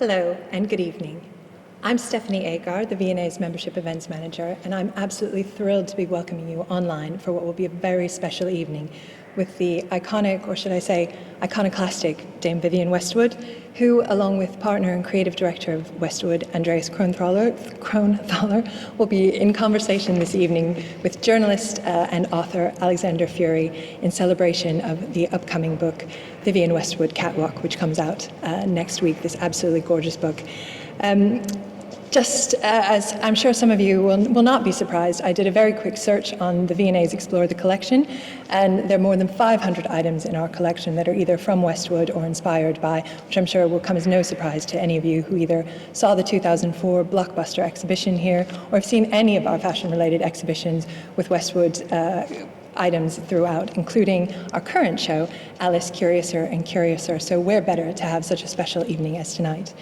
Hello and good evening. I'm Stephanie Agar, the V&A's Membership Events Manager, and I'm absolutely thrilled to be welcoming you online for what will be a very special evening with the iconic, or should I say, iconoclastic Dame Vivienne Westwood, who, along with partner and creative director of Westwood, Andreas Kronthaler, will be in conversation this evening with journalist and author Alexander Fury in celebration of the upcoming book, Vivienne Westwood, Catwalk, which comes out next week, this absolutely gorgeous book. Just as I'm sure some of you will not be surprised, I did a very quick search on the V&A's Explore the Collection, and there are more than 500 items in our collection that are either from Westwood or inspired by, which I'm sure will come as no surprise to any of you who either saw the 2004 blockbuster exhibition here or have seen any of our fashion-related exhibitions with Westwood items throughout, including our current show, Alice Curiouser and Curiouser. So where better to have such a special evening as tonight?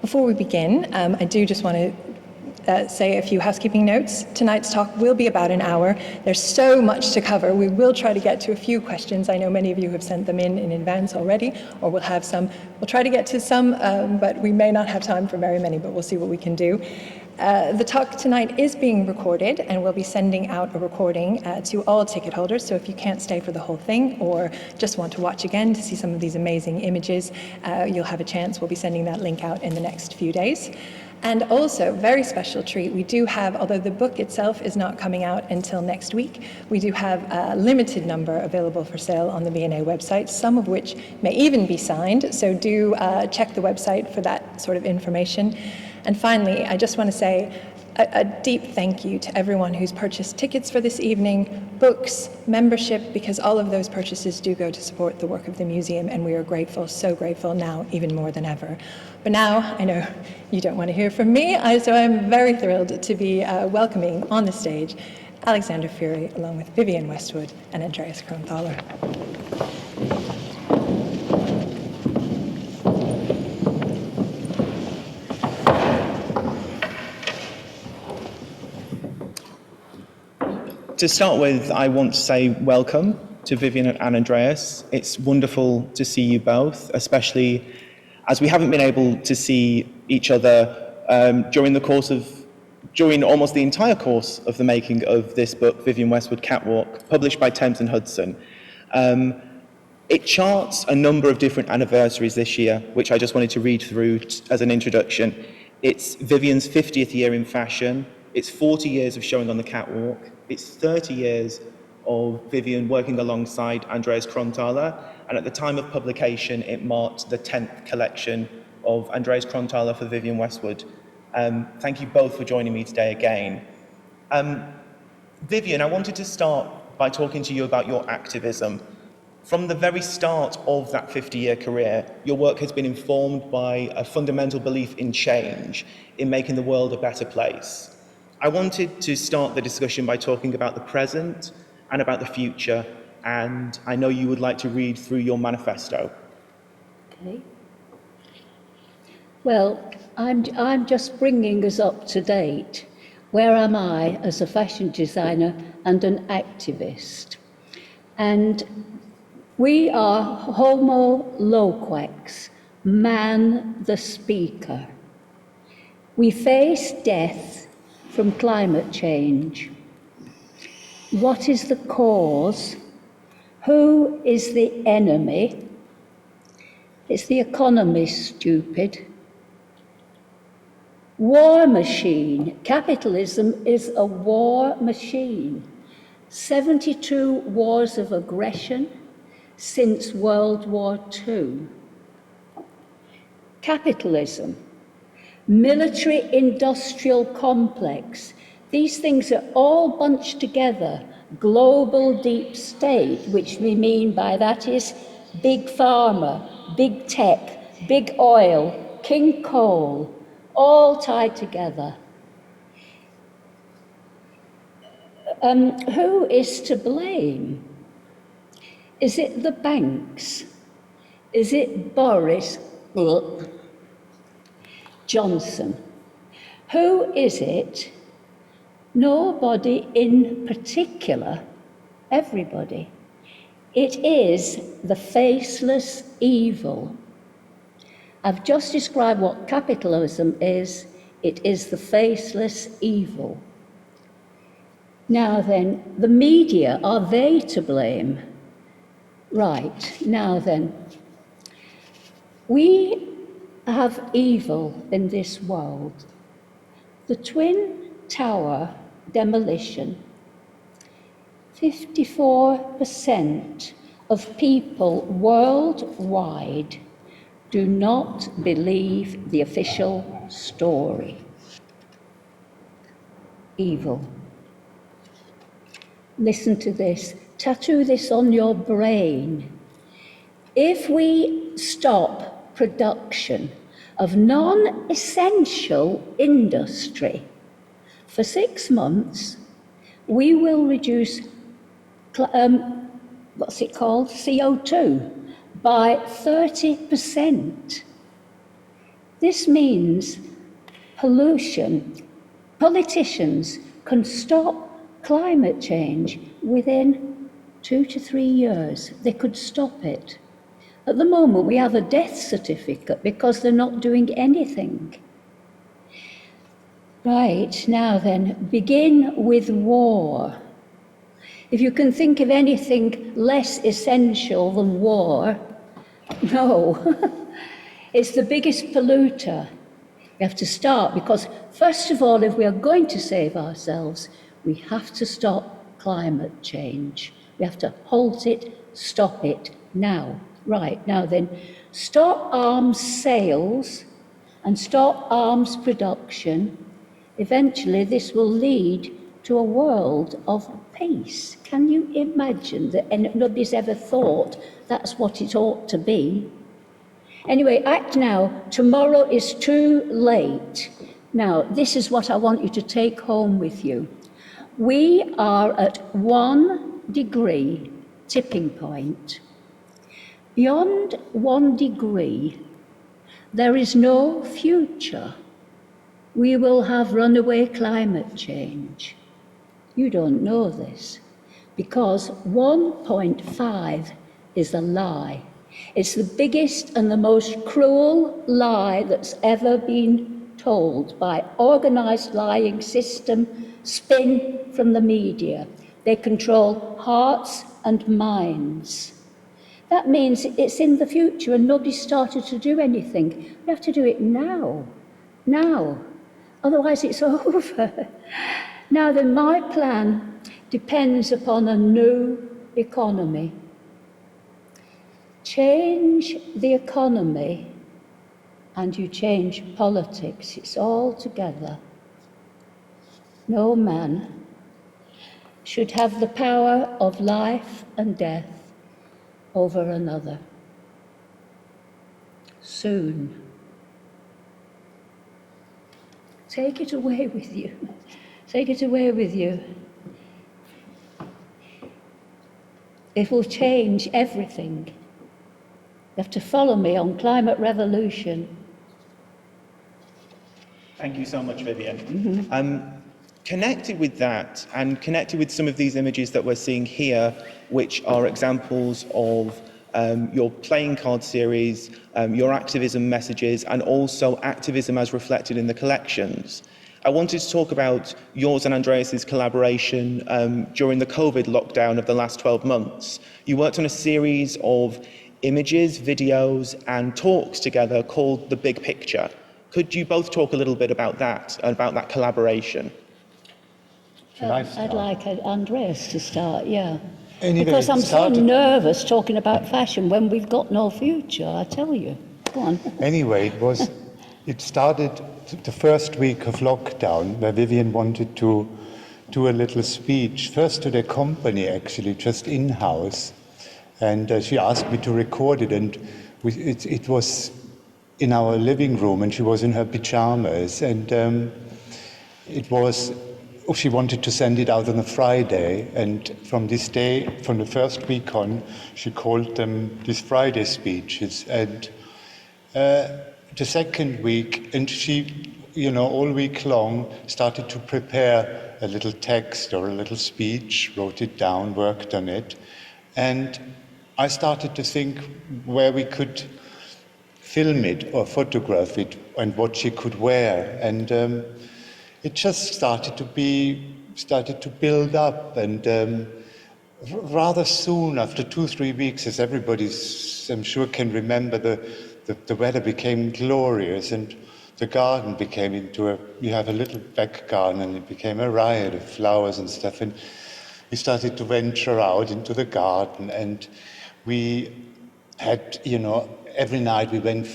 Before we begin, I do just want to say a few housekeeping notes. Tonight's talk will be about an hour. There's so much to cover. We will try to get to a few questions. I know many of you have sent them in advance already, or we'll have some. We'll try to get to some, but we may not have time for very many, but we'll see what we can do. The talk tonight is being recorded, and we'll be sending out a recording to all ticket holders. So if you can't stay for the whole thing or just want to watch again to see some of these amazing images, you'll have a chance. We'll be sending that link out in the next few days. And also, very special treat, we do have, although the book itself is not coming out until next week, we do have a limited number available for sale on the V&A website, some of which may even be signed. So do check the website for that sort of information. And finally, I just want to say a deep thank you to everyone who's purchased tickets for this evening, books, membership, because all of those purchases do go to support the work of the museum, and we are grateful, so grateful now, even more than ever. But now, I know you don't want to hear from me, so I'm very thrilled to be welcoming on the stage Alexander Fury, along with Vivienne Westwood and Andreas Kronthaler. To start with, I want to say welcome to Vivienne and Andreas. It's wonderful to see you both, especially as we haven't been able to see each other during almost the entire course of the making of this book, Vivienne Westwood, Catwalk, published by Thames Hudson. It charts a number of different anniversaries this year, which I just wanted to read through as an introduction. It's Vivienne's 50th year in fashion. It's 40 years of showing on the catwalk. It's 30 years of Vivienne working alongside Andreas Kronthaler. And at the time of publication, it marked the 10th collection of Andreas Kronthaler for Vivienne Westwood. Thank you both for joining me today again. Vivienne, I wanted to start by talking to you about your activism. From the very start of that 50-year career, your work has been informed by a fundamental belief in change, in making the world a better place. I wanted to start the discussion by talking about the present and about the future, and I know you would like to read through your manifesto. Okay. Well, I'm just bringing us up to date. Where am I as a fashion designer and an activist? And we are homo loquax, man the speaker. We face death from climate change. What is the cause? Who is the enemy? Is the economy stupid? War machine. Capitalism is a war machine. 72 wars of aggression since World War II. Capitalism. Military-industrial complex. These things are all bunched together. Global deep state, which we mean by that is big pharma, big tech, big oil, king coal, all tied together. Who is to blame? Is it the banks? Is it Boris Johnson? Who is it? Nobody in particular, everybody. It is the faceless evil. I've just described what capitalism is. It is the faceless evil. Now then, the media, are they to blame? Right, now then, we have evil in this world. The Twin Tower demolition, 54% of people worldwide do not believe the official story. Evil. Listen to this. Tattoo this on your brain. If we stop production of non-essential industry for 6 months, we will reduce CO2 by 30%. This means politicians can stop climate change within 2 to 3 years. They could stop it. At the moment, we have a death certificate because they're not doing anything. Right, now then, begin with war. If you can think of anything less essential than war, no. It's the biggest polluter. We have to start because, first of all, if we are going to save ourselves, we have to stop climate change. We have to halt it, stop it now. Right, now then, stop arms sales and stop arms production. Eventually, this will lead to a world of peace. Can you imagine that? And nobody's ever thought that's what it ought to be. Anyway, act now. Tomorrow is too late. Now, this is what I want you to take home with you. We are at 1 degree tipping point. Beyond 1 degree, there is no future. We will have runaway climate change. You don't know this because 1.5 is a lie. It's the biggest and the most cruel lie that's ever been told by organised lying system, spin from the media. They control hearts and minds. That means it's in the future and nobody's started to do anything. We have to do it now. Now. Otherwise it's over. Now then, my plan depends upon a new economy. Change the economy and you change politics. It's all together. No man should have the power of life and death over another. Soon. Take it away with you. Take it away with you. It will change everything. You have to follow me on climate revolution. Thank you so much, Vivienne. Connected with that, and connected with some of these images that we're seeing here, which are examples of your playing card series, your activism messages, and also activism as reflected in the collections. I wanted to talk about yours and Andreas's collaboration during the COVID lockdown of the last 12 months. You worked on a series of images, videos, and talks together called The Big Picture. Could you both talk a little bit about that collaboration? I'd like Andreas to start, yeah. Anyway, because I'm so nervous talking about fashion when we've got no future, I tell you. Go on. Anyway, it started the first week of lockdown where Vivienne wanted to do a little speech, first to the company actually, just in-house. And she asked me to record it, and it was in our living room, and she was in her pajamas, and she wanted to send it out on a Friday, and from this day, from the first week on, she called them these Friday speeches. And the second week, and she, all week long, started to prepare a little text or a little speech, wrote it down, worked on it. And I started to think where we could film it or photograph it and what she could wear. And it just started to build up. And rather soon, after 2-3 weeks, as everybody's, I'm sure, can remember, the weather became glorious and the garden became you have a little back garden, and it became a riot of flowers and stuff. And we started to venture out into the garden, and we had, every night we went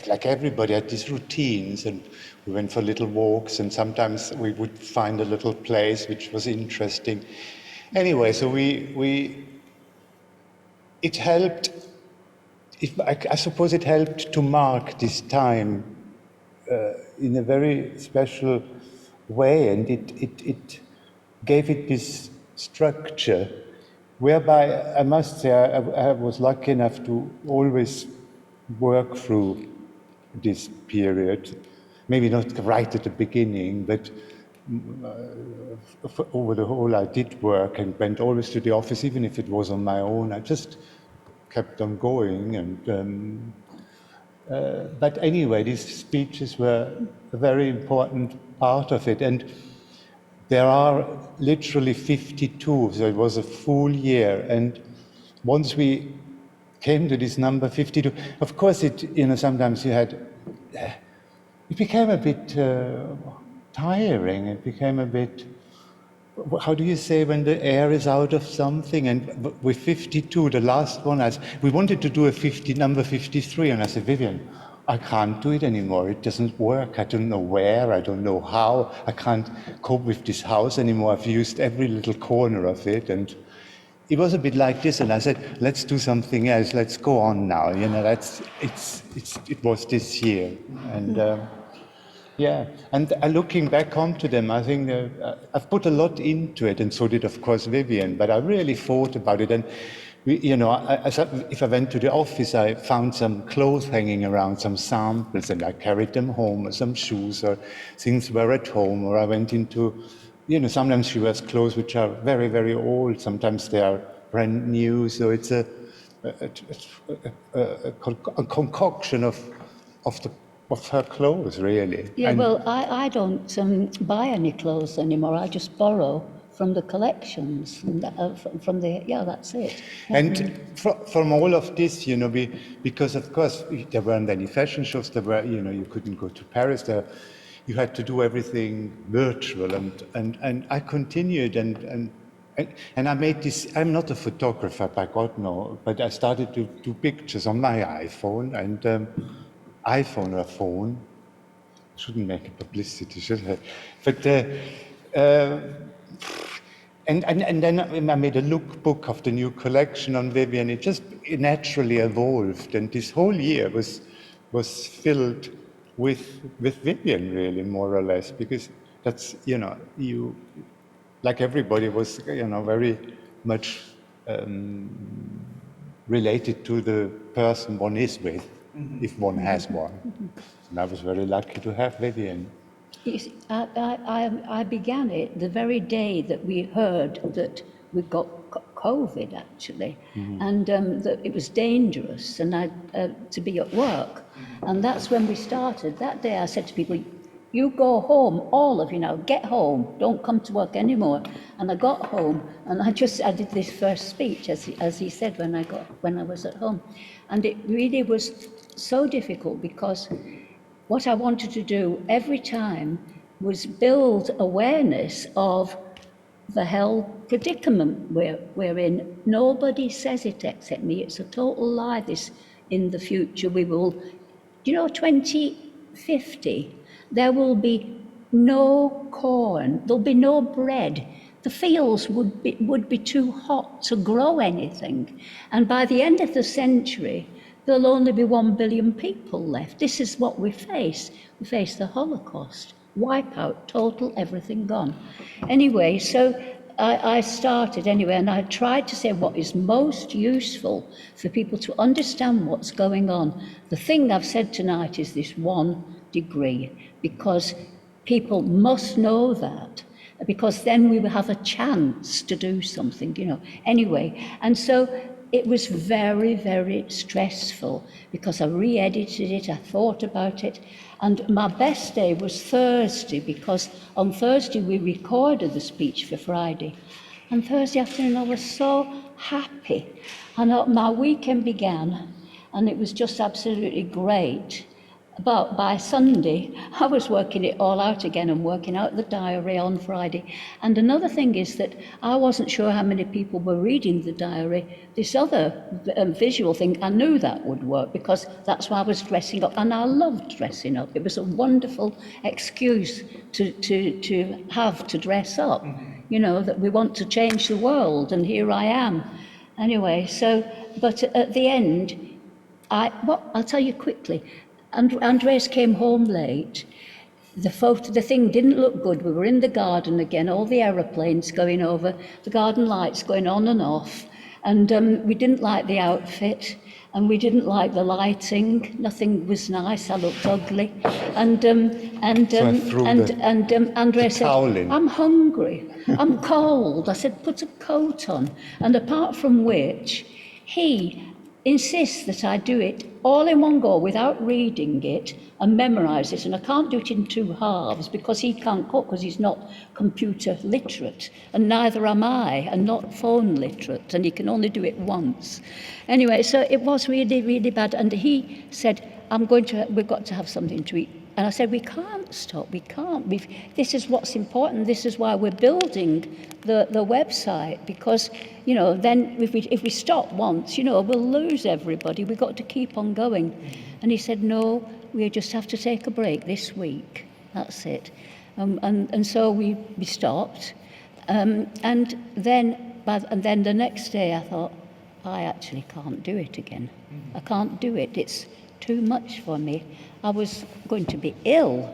like everybody had these routines, and we went for little walks, and sometimes we would find a little place which was interesting. Anyway, so it helped. I suppose it helped to mark this time in a very special way, and it gave it this structure, whereby I must say I was lucky enough to always work through this period. Maybe not right at the beginning, but over the whole I did work and went always to the office, even if it was on my own. I just kept on going, and but anyway, these speeches were a very important part of it, and there are literally 52, so it was a full year. And once we came to this number 52, of course sometimes it became a bit tiring. It became a bit, how do you say, when the air is out of something? And with 52, the last one, we wanted to do number 53, and I said, Vivienne, I can't do it anymore. It doesn't work. I don't know where, I don't know how. I can't cope with this house anymore. I've used every little corner of it, and it was a bit like this. And I said, let's do something else. Let's go on now. It was this year, and yeah, and looking back onto them, I think I've put a lot into it, and so did, of course, Vivienne. But I really thought about it, and if I went to the office, I found some clothes hanging around, some samples, and I carried them home, or some shoes, or things were at home, or I went into, sometimes she wears clothes which are very, very old. Sometimes they are brand new. So it's a concoction of her clothes, really. Yeah, well, I don't buy any clothes anymore. I just borrow from the collections, that's it. Yeah. And from all of this, because of course there weren't any fashion shows, you couldn't go to Paris, you had to do everything virtual, and I continued, and I made this. I'm not a photographer, by God, no, but I started to do pictures on my iPhone, and iPhone or phone. Shouldn't make a publicity, should I? But and then I made a lookbook of the new collection on Vivienne. It naturally evolved, and this whole year was filled with Vivienne, really, more or less, because that's you, like everybody, was very much related to the person one is with, if one has one. And I was very lucky to have Vivienne. You see, I began it the very day that we heard that we got COVID, actually, and that it was dangerous, and to be at work. And that's when we started. That day I said to people, you go home, all of you now, get home, don't come to work anymore. And I got home, and I did this first speech, as he said, when I was at home. And it really was so difficult, because what I wanted to do every time was build awareness of the hell predicament we're in. Nobody says it except me. It's a total lie. This, in the future, we will, 2050, there will be no corn, there'll be no bread. The fields would be too hot to grow anything. And by the end of the century, there'll only be 1 billion people left. This is what we face. We face the Holocaust, wipeout, total, everything gone. Anyway, so I started anyway, and I tried to say what is most useful for people to understand what's going on. The thing I've said tonight is this 1 degree, because people must know that, because then we will have a chance to do something, Anyway, and so it was very, very stressful because I re-edited it, I thought about it, and my best day was Thursday because on Thursday we recorded the speech for Friday. And Thursday afternoon I was so happy, and my weekend began, and it was just absolutely great. But by Sunday, I was working it all out again and working out the diary on Friday. And another thing is that I wasn't sure how many people were reading the diary. This other visual thing, I knew that would work because that's why I was dressing up. And I loved dressing up. It was a wonderful excuse to have to dress up. You know, that we want to change the world, and here I am. Anyway, so, but at the end, I'll tell you quickly. Andreas came home late. The thing didn't look good. We were in the garden again, all the aeroplanes going over, the garden lights going on and off, and we didn't like the outfit, and we didn't like the lighting. Nothing was nice. I looked ugly, and Andreas said, "I'm hungry. I'm cold." I said, "Put a coat on." And apart from which, he insists that I do it all in one go without reading it and memorise it. And I can't do it in two halves because he can't cook because he's not computer literate, and neither am I, and not phone literate, and he can only do it once. Anyway, so it was really, really bad. And he said, we've got to have something to eat. And I said, we can't stop, we can't. This is what's important. This is why we're building the website, because, you know, then if we stop once, you know, we'll lose everybody. We've got to keep on going. And he said, no, we just have to take a break this week. That's it. And so we stopped. And then the next day I thought, I actually can't do it again. I can't do it. It's too much for me. I was going to be ill,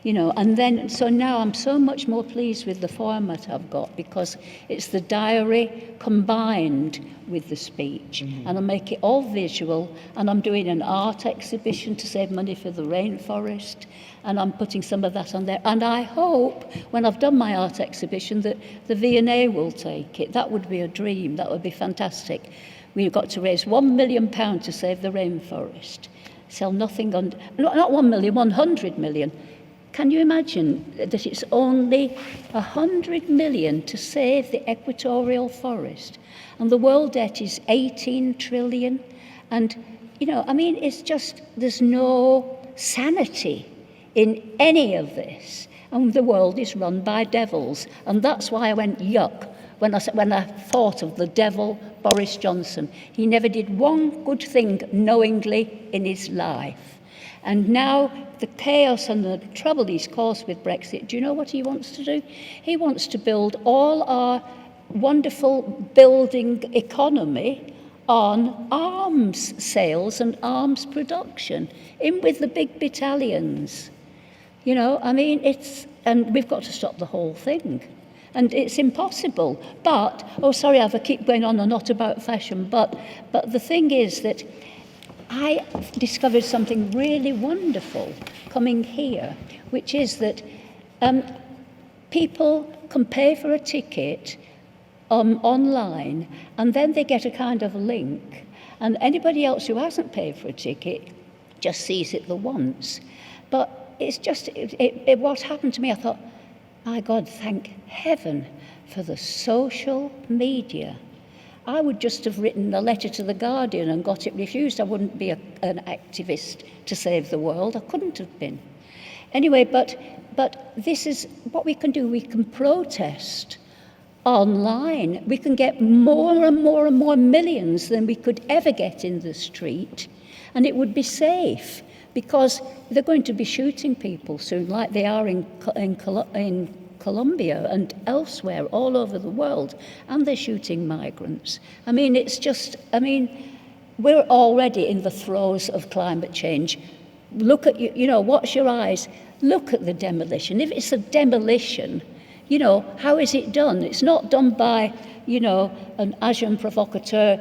you know, and then, so now I'm so much more pleased with the format I've got because it's the diary combined with the speech, and I make it all visual, and I'm doing an art exhibition to save money for the rainforest, and I'm putting some of that on there, and I hope when I've done my art exhibition that the V&A will take it. That would be a dream, that would be fantastic. We've got to raise £1 million to save the rainforest. Sell nothing on, not 1 million, 100 million. Can you imagine that it's only 100 million to save the equatorial forest? And the world debt is 18 trillion. And, you know, I mean, it's just, there's no sanity in any of this. And the world is run by devils. And that's why I went yuck when I thought of the devil, Boris Johnson. He never did one good thing knowingly in his life. And now the chaos and the trouble he's caused with Brexit, do you know what he wants to do? He wants to build all our wonderful building economy on arms sales and arms production, in with the big battalions. You know, I mean, and we've got to stop the whole thing. And it's impossible. But, I keep going on and not about fashion, but the thing is that I discovered something really wonderful coming here, which is that people can pay for a ticket online, and then they get a kind of link, and anybody else who hasn't paid for a ticket just sees it the once. But it's just, what happened to me, I thought, my God, thank heaven for the social media. I would just have written a letter to The Guardian and got it refused. I wouldn't be an activist to save the world. I couldn't have been. Anyway, but this is what we can do. We can protest online. We can get more and more and more millions than we could ever get in the street, and it would be safe. Because they're going to be shooting people soon, like they are in Colombia and elsewhere, all over the world, and they're shooting migrants. I mean, we're already in the throes of climate change. Look at, watch your eyes. Look at the demolition. If it's a demolition, how is it done? It's not done by, an agent provocateur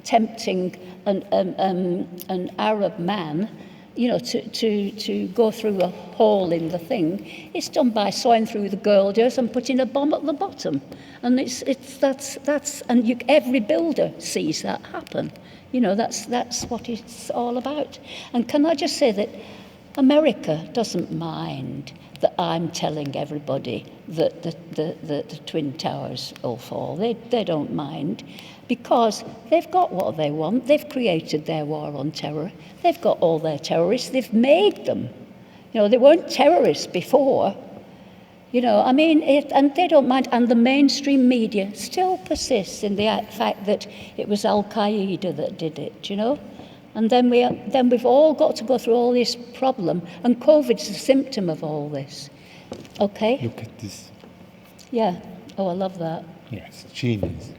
tempting an Arab man. to go through a hole in the thing. It's done by sawing through the girders and putting a bomb at the bottom. And every builder sees that happen. That's what it's all about. And can I just say that America doesn't mind that I'm telling everybody that the Twin Towers will fall. They don't mind, because they've got what they want. They've created their war on terror. They've got all their terrorists. They've made them. They weren't terrorists before. And they don't mind. And the mainstream media still persists in the fact that it was Al-Qaeda that did it, And then we've all got to go through all this problem, and COVID's a symptom of all this. Okay? Look at this. Yeah. Oh, I love that. Yes, genius.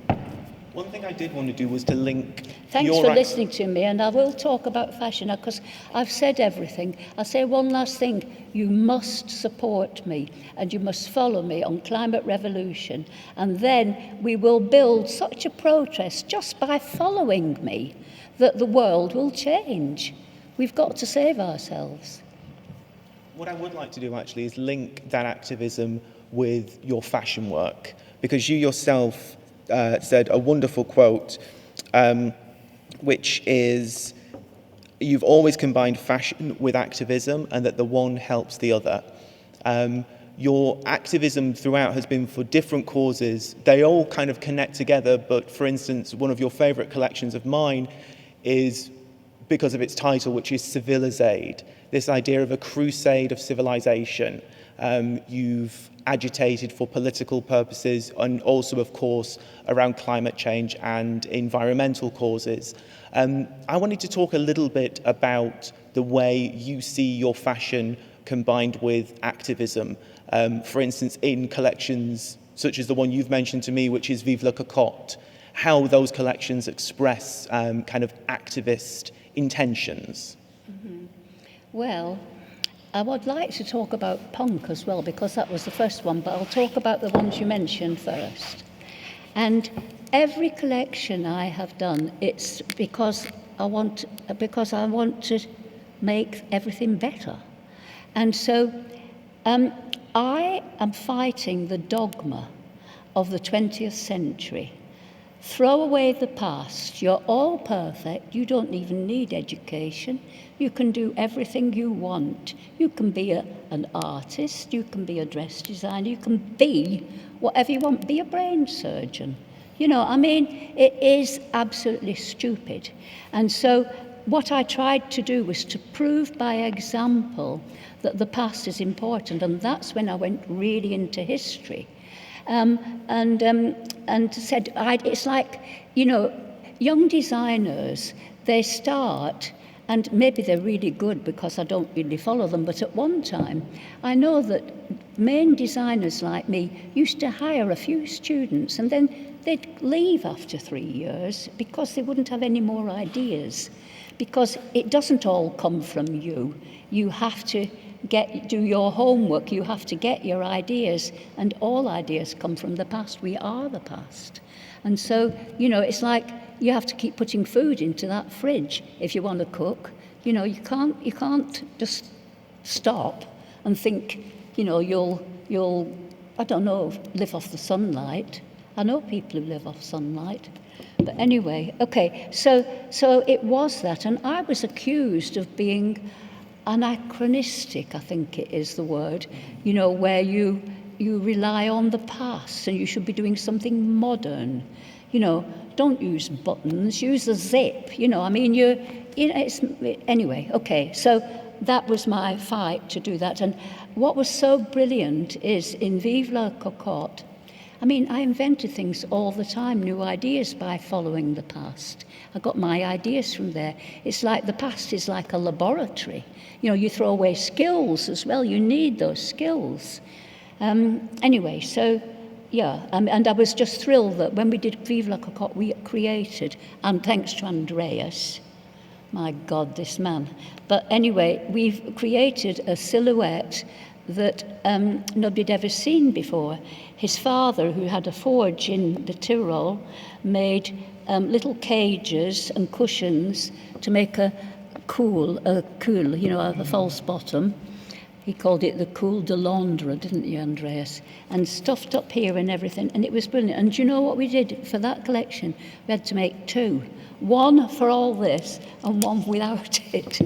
One thing I did want to do was to link Thanks your for listening to me, and I will talk about fashion now, because I've said everything. I'll say one last thing. You must support me, and you must follow me on Climate Revolution, and then we will build such a protest just by following me that the world will change. We've got to save ourselves. What I would like to do actually is link that activism with your fashion work, because you yourself said a wonderful quote, which is, you've always combined fashion with activism, and that the one helps the other. Your activism throughout has been for different causes. They all kind of connect together, but for instance, one of your favourite collections of mine is because of its title, which is Civilizade, this idea of a crusade of civilization. You've agitated for political purposes, and also, of course, around climate change and environmental causes. I wanted to talk a little bit about the way you see your fashion combined with activism. For instance, in collections such as the one you've mentioned to me, which is Vive la Cocotte, how those collections express kind of activist intentions. Mm-hmm. Well, I would like to talk about punk as well, because that was the first one, but I'll talk about the ones you mentioned first. And every collection I have done, it's because I want to make everything better. And so I am fighting the dogma of the 20th century. Throw away the past. You're all perfect. You don't even need education. You can do everything you want. You can be an artist. You can be a dress designer. You can be whatever you want. Be a brain surgeon. It is absolutely stupid. And so what I tried to do was to prove by example that the past is important. And that's when I went really into history. And said, it's like, young designers, they start, and maybe they're really good because I don't really follow them, but at one time, I know that main designers like me used to hire a few students, and then they'd leave after 3 years because they wouldn't have any more ideas. Because it doesn't all come from you. You have to do your homework, you have to get your ideas, and all ideas come from the past. We are the past. And so, it's like you have to keep putting food into that fridge if you want to cook. You can't just stop and think, you'll I don't know, live off the sunlight. I know people who live off sunlight. But anyway, okay, so it was that, and I was accused of being anachronistic, I think it is the word, where you rely on the past and you should be doing something modern. Don't use buttons, use a zip. Anyway, okay, so that was my fight to do that. And what was so brilliant is in Vive la Cocotte, I invented things all the time, new ideas by following the past. I got my ideas from there. It's like the past is like a laboratory. You throw away skills as well. You need those skills. Anyway, so, yeah. And I was just thrilled that when we did Vive la Cocotte, we created, and thanks to Andreas, my God, this man. But anyway, we've created a silhouette that nobody'd ever seen before. His father, who had a forge in the Tyrol, made little cages and cushions to make a cool, you know, a false bottom. He called it the cool de Londres, didn't you, Andreas? And stuffed up here and everything, and it was brilliant. And do you know what we did for that collection? We had to make two. One for all this and one without it.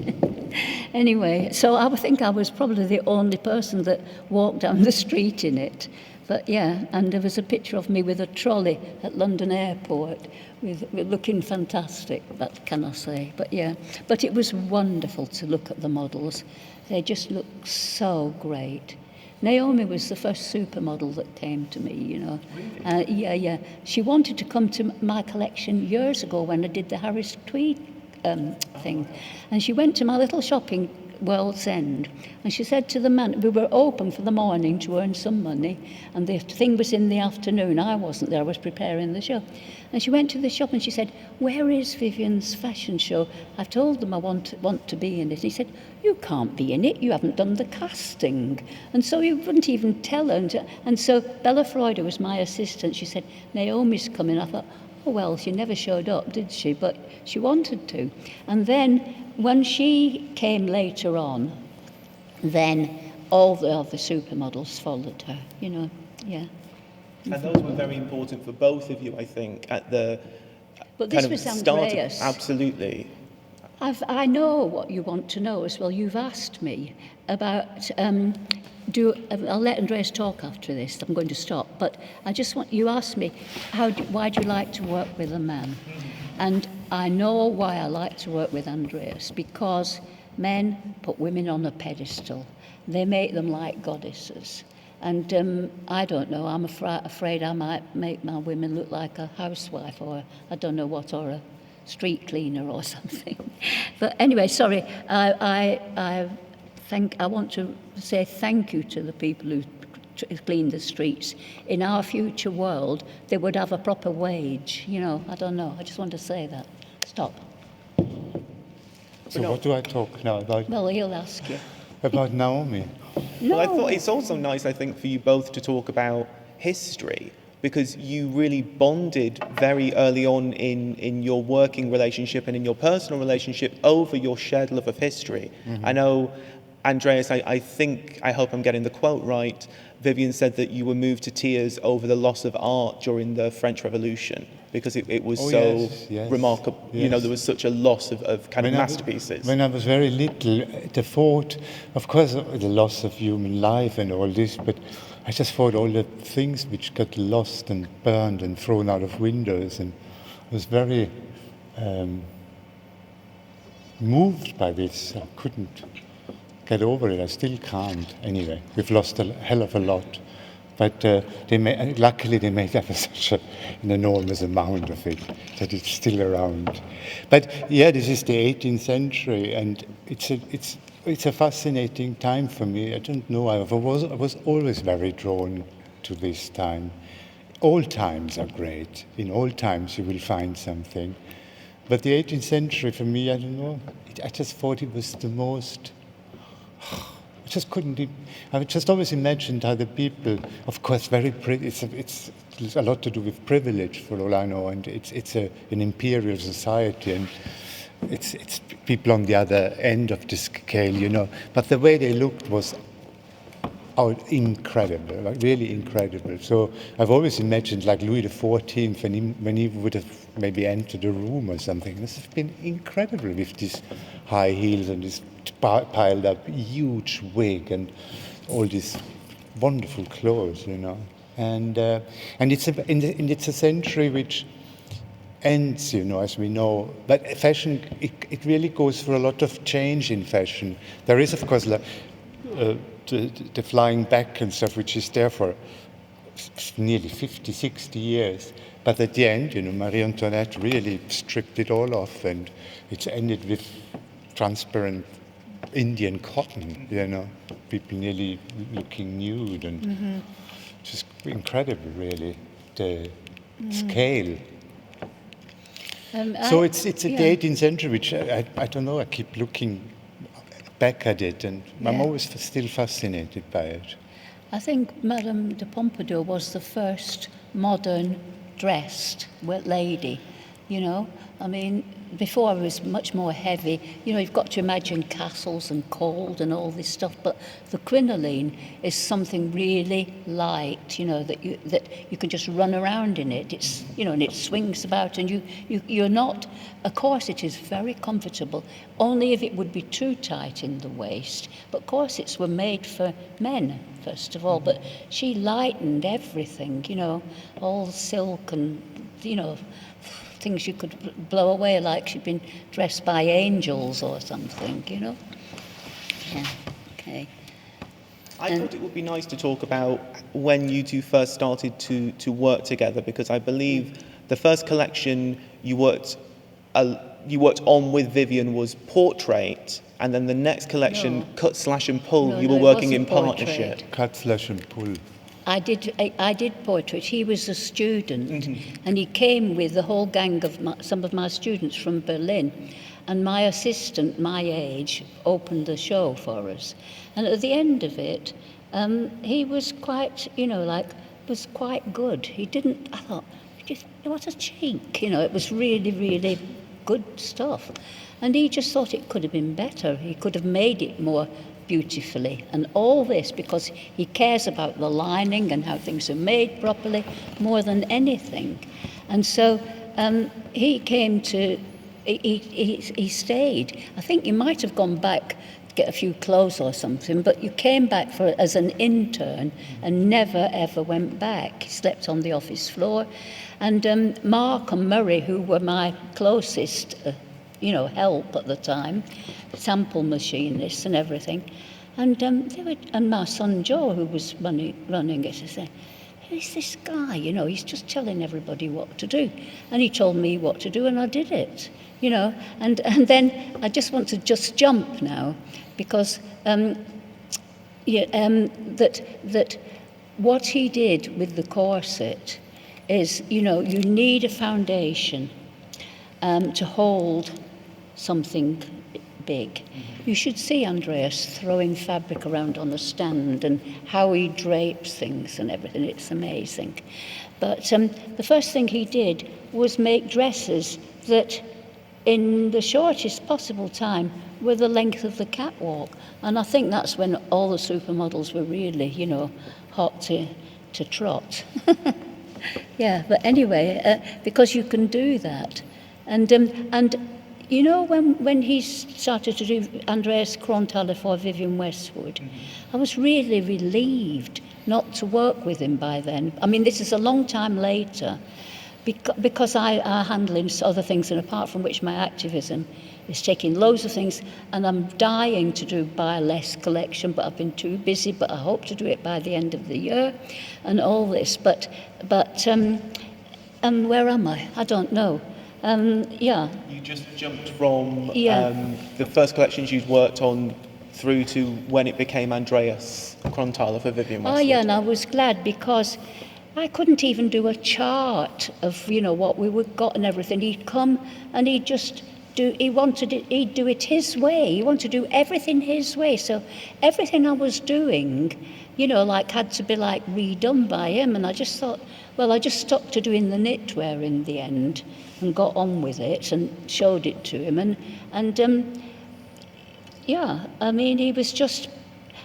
Anyway, so I think I was probably the only person that walked down the street in it. But yeah, and there was a picture of me with a trolley at London Airport, with looking fantastic, that can I say. But yeah, but it was wonderful to look at the models. They just looked so great. Naomi was the first supermodel that came to me, you know. Really? Yeah. She wanted to come to my collection years ago when I did the Harris Tweed thing. And she went to my little shopping World's End, and she said to the man, we were open for the morning to earn some money, and the thing was in the afternoon. I wasn't there, I was preparing the show. And she went to the shop and she said, where is Vivienne's fashion show? I've told them I want to be in it. He said, you can't be in it, you haven't done the casting. And so he wouldn't even tell her. And so Bella Freuder was my assistant. She said, Naomi's coming. I thought, oh well, she never showed up, did she? But she wanted to. And then when she came later on, then all the other supermodels followed her, you know, yeah. And those were very important for both of you, I think, at the But this kind of was start Andreas. Absolutely. I know what you want to know as well. You've asked me about, I'll let Andreas talk after this, I'm going to stop, but I just want, you asked me, why do you like to work with a man? And I know why I like to work with Andreas, because men put women on a pedestal. They make them like goddesses. And I don't know, I'm afraid I might make my women look like a housewife or I don't know what, or a street cleaner or something. But anyway, sorry, I want to say thank you to the people who clean the streets. In our future world, they would have a proper wage, you know, I don't know, I just want to say that. Stop. So what do I talk now about? Well, he'll ask you. About Naomi. No. Well, I thought it's also nice, I think, for you both to talk about history, because you really bonded very early on in your working relationship and in your personal relationship over your shared love of history. I know, Andreas, I hope I'm getting the quote right, Vivienne said that you were moved to tears over the loss of art during the French Revolution, because it was yes, remarkable. yes. You know, there was such a loss of kind of masterpieces. When I was very little, the thought, of course, the loss of human life and all this, but I just thought all the things which got lost and burned and thrown out of windows, and I was very moved by this. I couldn't get over it. I still can't. Anyway, we've lost a hell of a lot. But luckily they made ever such an enormous amount of it that it's still around. But yeah, this is the 18th century, and it's a fascinating time for me. I don't know. I was always very drawn to this time. All times are great. In all times you will find something. But the 18th century for me, I don't know. I just thought it was the most. I just couldn't. I just always imagined how the people, of course, very pretty. It's a lot to do with privilege, for all I know, and it's an imperial society, and it's people on the other end of the scale, you know. But the way they looked was incredible, like really incredible. So I've always imagined like Louis XIV when he would have maybe entered a room or something. This has been incredible with these high heels and this piled up huge wig and all these wonderful clothes, you know. And it's a century which ends, you know, as we know. But fashion, it really goes for a lot of change in fashion. There is, of course, the flying back and stuff, which is there for nearly 50, 60 years. But at the end, you know, Marie Antoinette really stripped it all off, and it's ended with transparent Indian cotton, you know, people nearly looking nude, and just incredible, really, the scale. So it's the 18th century, which I don't know, I keep looking back at it, and I'm always still fascinated by it. I think Madame de Pompadour was the first modern dressed lady you know. I mean, before I was much more heavy. You know, you've got to imagine castles and cold and all this stuff, but the crinoline is something really light, you know, that you can just run around in it. It's, you know, and it swings about, and you're not, of course it is very comfortable, only if it would be too tight in the waist. But corsets were made for men, first of all, but she lightened everything, you know, all silk and, you know, things you could blow away like she'd been dressed by angels or something, you know. Yeah, okay. I thought it would be nice to talk about when you two first started to work together, because I believe the first collection you worked on with Vivienne was Portrait, and then the next collection, Cut, Slash and Pull, you were working in partnership. Cut, Slash and Pull. I did Portrait. He was a student, and he came with the whole gang of some of my students from Berlin, and my assistant, my age, opened the show for us. And at the end of it, he was quite, you know, was quite good. He didn't, I thought, just what a cheek, you know, it was really, really good stuff. And he just thought it could have been better. He could have made it more beautifully, and all this because he cares about the lining and how things are made properly more than anything. And so he came to, he stayed. I think you might have gone back to get a few clothes or something, but you came back as an intern and never ever went back. He slept on the office floor, and Mark and Murray, who were my closest you know, help at the time, sample machinists and everything. And and my son Joe, who was running it, I said, who's this guy? You know, he's just telling everybody what to do. And he told me what to do, and I did it. You know, and then I just want to just jump now, because that what he did with the corset is, you know, you need a foundation to hold something big. You should see Andreas throwing fabric around on a stand and how he drapes things and everything. It's amazing. But the first thing he did was make dresses that, in the shortest possible time, were the length of the catwalk. And I think that's when all the supermodels were really, you know, hot to trot. Yeah, but anyway, because you can do that. And you know, when he started to do Andreas Kronthaler for Vivienne Westwood, I was really relieved not to work with him by then. I mean, this is a long time later, because I handling other things, and apart from which my activism is taking loads of things, and I'm dying to buy a less collection, but I've been too busy, but I hope to do it by the end of the year, and all this. But where am I? I don't know. Yeah. You just jumped from the first collections you'd worked on through to when it became Andreas Kronthaler for Vivienne Westwood. Oh yeah, and I was glad, because I couldn't even do a chart of, you know, what we got and everything. He'd come and he'd just he'd do it his way. He wanted to do everything his way. So everything I was doing, you know, had to be redone by him. And I just thought, well, I just stuck to doing the knitwear in the end and got on with it and showed it to him. And yeah, I mean, he was just,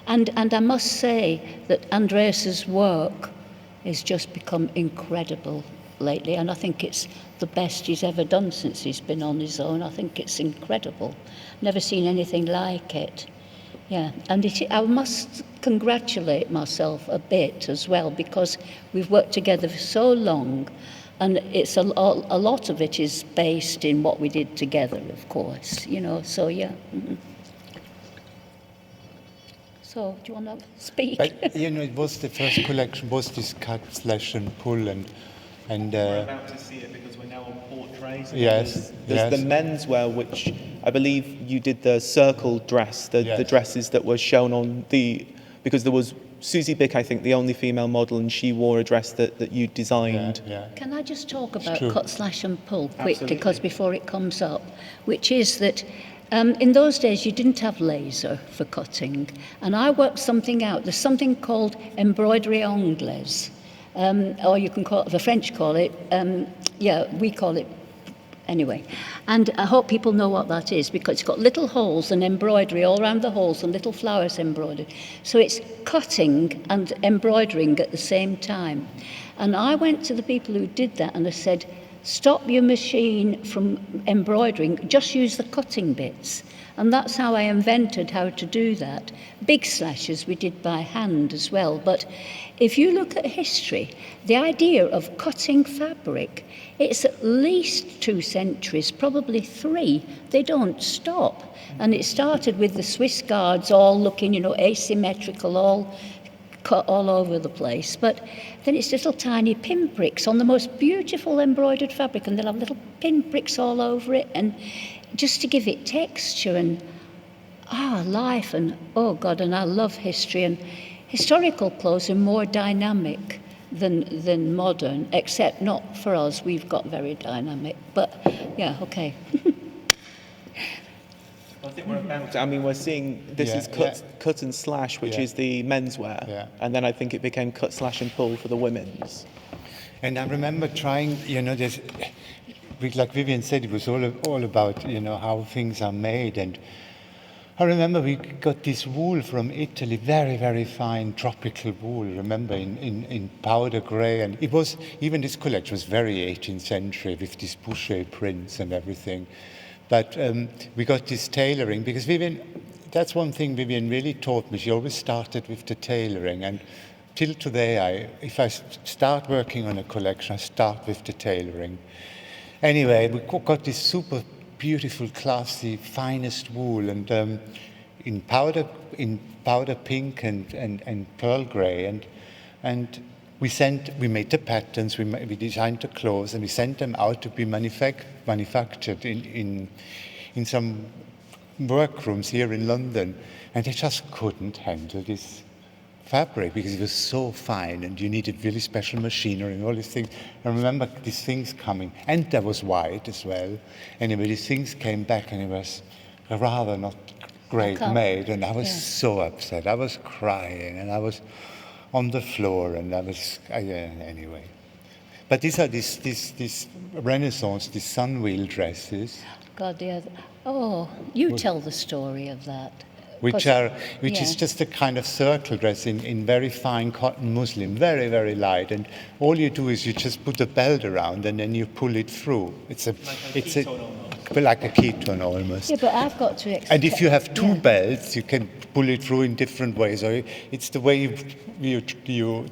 and I must say that Andreas's work has just become incredible lately, and I think it's the best he's ever done since he's been on his own. I think it's incredible. Never seen anything like it. Yeah, and I must congratulate myself a bit as well, because we've worked together for so long, and it's a lot of it is based in what we did together, of course, you know, so yeah. Mm-hmm. So, do you want to speak? But, you know, it was the first collection, was this cut, slash and pull, and we're about to see it because we're now on Portraits. Yes, There's the menswear, which I believe you did the circle dress, the dresses that were shown on because there was Susie Bick, I think, the only female model, and she wore a dress that you designed. Yeah. Can I just talk about cut, slash and pull quickly, because before it comes up, which is that in those days you didn't have laser for cutting, and I worked something out. There's something called embroidery anglaise, or you can call it, the French call it, we call it Anyway, and I hope people know what that is, because it's got little holes and embroidery all around the holes and little flowers embroidered. So it's cutting and embroidering at the same time. And I went to the people who did that and I said, stop your machine from embroidering, just use the cutting bits. And that's how I invented how to do that. Big slashes we did by hand as well. But if you look at history, the idea of cutting fabric, it's at least 2 centuries, probably 3. They don't stop. And it started with the Swiss guards all looking, asymmetrical, all cut all over the place. But then it's little tiny pinpricks on the most beautiful embroidered fabric, and they'll have little pinpricks all over it, and just to give it texture and life, and oh God, and I love history, and historical clothes are more dynamic than modern, except not for us, we've got very dynamic, but yeah, okay. I think we're about. I mean, we're seeing this is cut and slash, which is the menswear, and then I think it became cut, slash, and pull for the women's. And I remember trying, this, like Vivienne said, it was all about how things are made. And I remember we got this wool from Italy, very, very fine tropical wool. Remember in powder grey, and it was even this collection was very 18th century with these Boucher prints and everything. But we got this tailoring, because that's one thing Vivienne really taught me. She always started with the tailoring. And till today, if I start working on a collection, I start with the tailoring. Anyway, we got this super beautiful, classy, finest wool, and in powder pink and pearl grey. And we made the patterns, we designed the clothes, and we sent them out to be manufactured in some workrooms here in London. And they just couldn't handle this fabric because it was so fine, and you needed really special machinery and all these things. I remember these things coming, and there was white as well. Anyway, these things came back, and it was rather not great made, and I was so upset. I was crying, and I was on the floor, and anyway. But these are these Renaissance, these sun-wheel dresses. God, yeah. Oh, you tell the story of that. Which is just a kind of circle dress in very fine cotton muslin, very, very light. And all you do is you just put a belt around, and then you pull it through. It's like a ketone almost. Yeah, but I've got to And if you have two belts, you can pull it through in different ways. Or it's the way you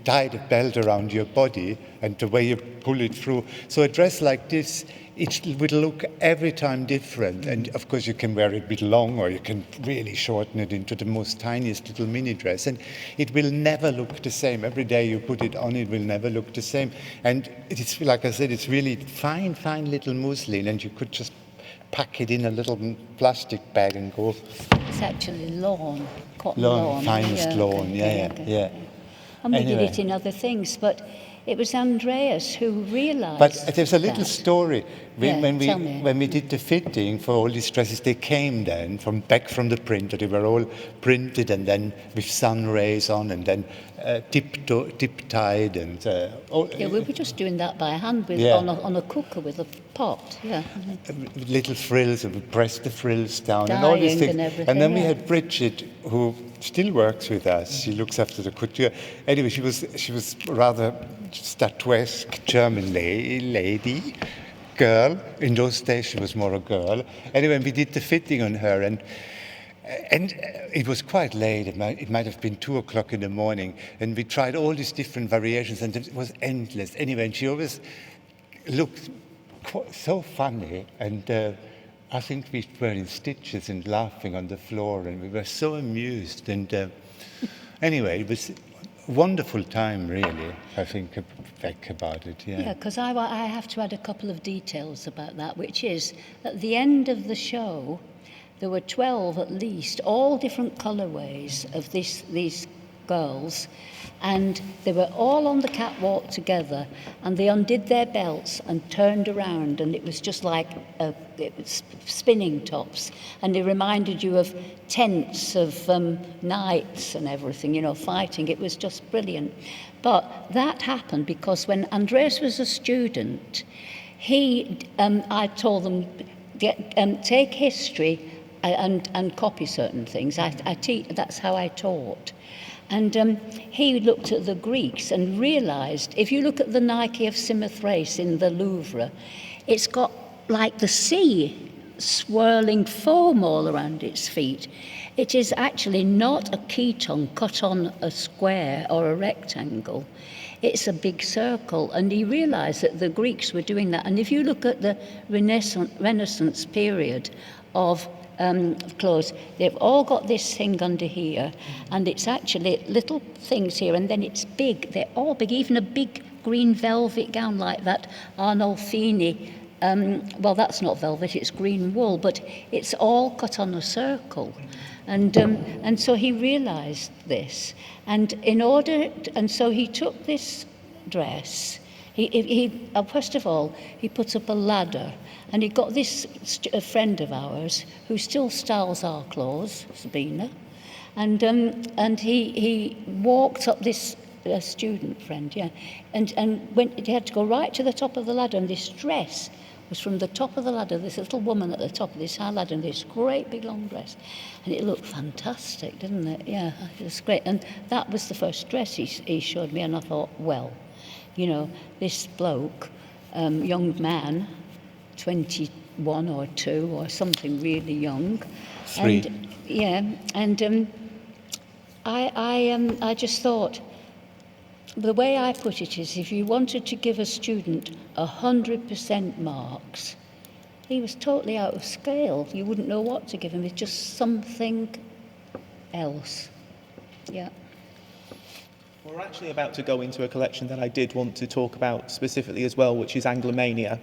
tie the belt around your body and the way you pull it through. So a dress like this, it will look every time different. And of course you can wear it a bit long, or you can really shorten it into the most tiniest little mini dress. And it will never look the same. Every day you put it on, it will never look the same. And it's, like I said, it's really fine, fine little muslin, and you could just pack it in a little plastic bag and go. It's actually lawn, cotton lawn. Finest lawn, yeah. And we did it in other things, but it was Andreas who realised. But there's a little story. When we did the fitting for all these dresses, they came then back from the printer. They were all printed and then with sun rays on, and then dip-tied and. We were just doing that by hand on a cooker with a pot. Yeah. Little frills, and we pressed the frills down, Dyeing and all these things. and everything, and then we had Bridget, who still works with us. She looks after the couture. Anyway, she was rather statuesque German lady, girl. In those days, she was more a girl. Anyway, we did the fitting on her, and it was quite late. It might have been 2:00 in the morning, and we tried all these different variations, and it was endless. Anyway, and she always looked so funny, and I think we were in stitches and laughing on the floor, and we were so amused. And anyway, it was a wonderful time, really. I think back about it. Yeah, because I have to add a couple of details about that, which is at the end of the show, there were 12 at least, all different colourways of these girls, and they were all on the catwalk together, and they undid their belts and turned around, and it was just like it was spinning tops, and it reminded you of tents of knights and everything, fighting. It was just brilliant. But that happened because when Andreas was a student, I told them, take history and copy certain things. That's how I taught. And he looked at the Greeks and realised, if you look at the Nike of Samothrace in the Louvre, it's got like the sea swirling foam all around its feet. It is actually not a ketone cut on a square or a rectangle. It's a big circle, and he realised that the Greeks were doing that. And if you look at the Renaissance period of clothes, they've all got this thing under here, and it's actually little things here, and then it's big. They're all big, even a big green velvet gown like that Arnolfini. Well, that's not velvet, it's green wool, but it's all cut on a circle. And so he realised this. And so he took this dress. He first of all, he put up a ladder, and he got this a friend of ours who still styles our clothes, Sabina, and he walked up this student friend, yeah, and he had to go right to the top of the ladder, and this dress was from the top of the ladder, this little woman at the top of this high ladder, and this great big long dress. And it looked fantastic, didn't it? Yeah, it was great. And that was the first dress he showed me, and I thought, well, you know, this bloke, young man, 21 or 2 or something really young. 3. And, yeah, and I just thought, the way I put it is, if you wanted to give a student 100% marks, he was totally out of scale. You wouldn't know what to give him. It's just something else. Yeah. We're actually about to go into a collection that I did want to talk about specifically as well, which is Anglomania.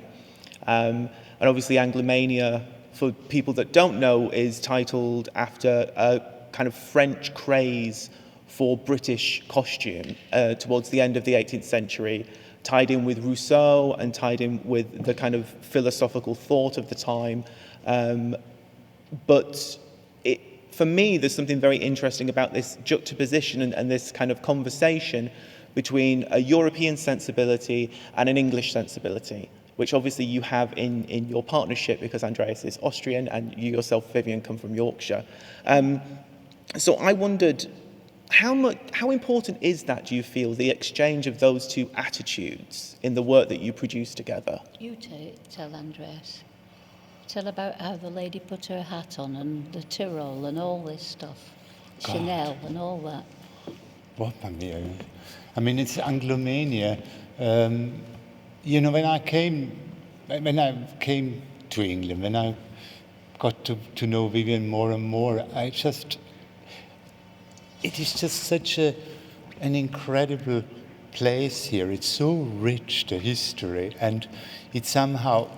And obviously Anglomania, for people that don't know, is titled after a kind of French craze for British costume towards the end of the 18th century, tied in with Rousseau and tied in with the kind of philosophical thought of the time. But for me, there's something very interesting about this juxtaposition and this kind of conversation between a European sensibility and an English sensibility, which obviously you have in your partnership, because Andreas is Austrian and you yourself, Vivienne, come from Yorkshire. So I wondered, how important is that, do you feel, the exchange of those two attitudes in the work that you produce together? You tell Andreas. Tell about how the lady put her hat on, and the Tyrol and all this stuff. God. Chanel and all that. What I mean, it's Anglomania. You know, when I came to England, when I got to know Vivienne more and more, it is just such an incredible place here. It's so rich, the history, and it somehow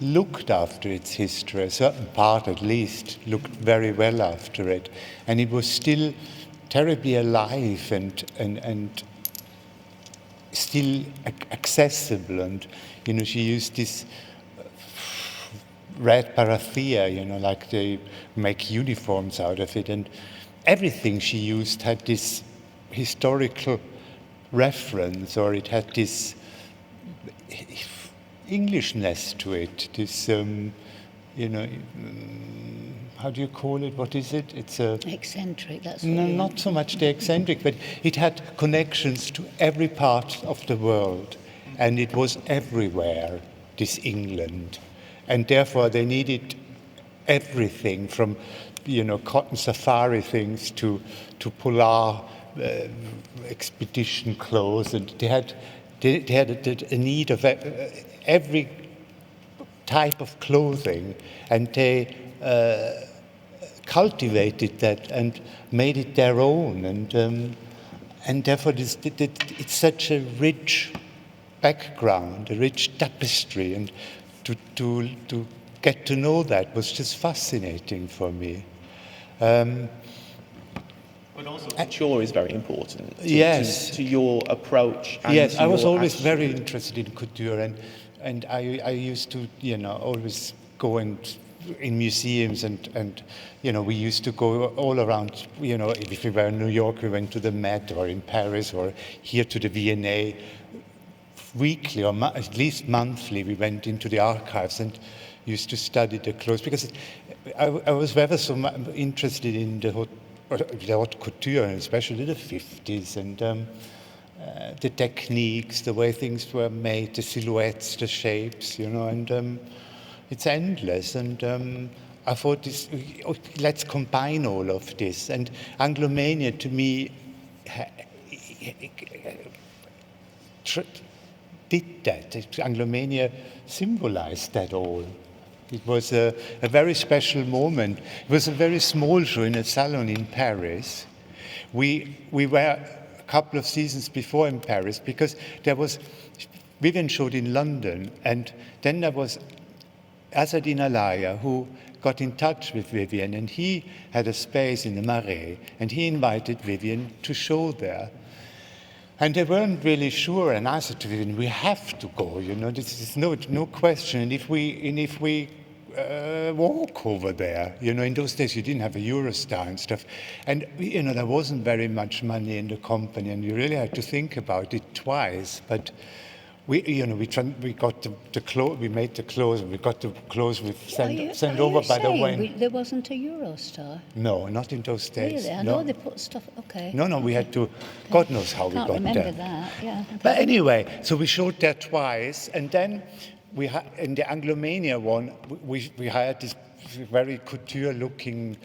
looked after its history, a certain part at least looked very well after it, and it was still terribly alive and still accessible. And you know, she used this red parathea, you know, like they make uniforms out of it, and everything she used had this historical reference, or it had this Englishness to it, this, you know, how do you call it? What is it? It's a... Eccentric, that's No, not so much the eccentric, but it had connections to every part of the world, and it was everywhere, this England. And therefore they needed everything from, you know, cotton safari things to polar expedition clothes, and they had a need of every type of clothing, and they cultivated that and made it their own, and therefore it's such a rich background, a rich tapestry, and to get to know that was just fascinating for me. But also couture is very important to your approach. And yes, to I was your always attitude. very interested in couture, and I used to, you know, always go in museums, and you know, we used to go all around, you know, if we were in New York, we went to the Met, or in Paris, or here to the V&A, weekly or at least monthly, we went into the archives and used to study the clothes, because I was ever so interested in the haute couture, and especially the 50s, and the techniques, the way things were made, the silhouettes, the shapes, and it's endless. And I thought, let's combine all of this. And Anglomania, to me, did that. Anglomania symbolized that all. It was a very special moment. It was a very small show in a salon in Paris. We were a couple of seasons before in Paris, because Vivienne showed in London, and then there was Azzedine Alaïa, who got in touch with Vivienne, and he had a space in the Marais, and he invited Vivienne to show there. And they weren't really sure, and I said to Vivienne, we have to go, this is no question. And if we walk over there, in those days you didn't have a Eurostar and stuff, and there wasn't very much money in the company, and you really had to think about it twice. But we got the clothes, we made the clothes, and we got the clothes sent over by the way. There wasn't a Eurostar? No, not in those days. Really? I know they put stuff. Okay. No, we had to. God knows how we got there. Can't remember that. Yeah. Okay. But anyway, so we showed there twice, and then in the Anglomania one, we hired this very couture-looking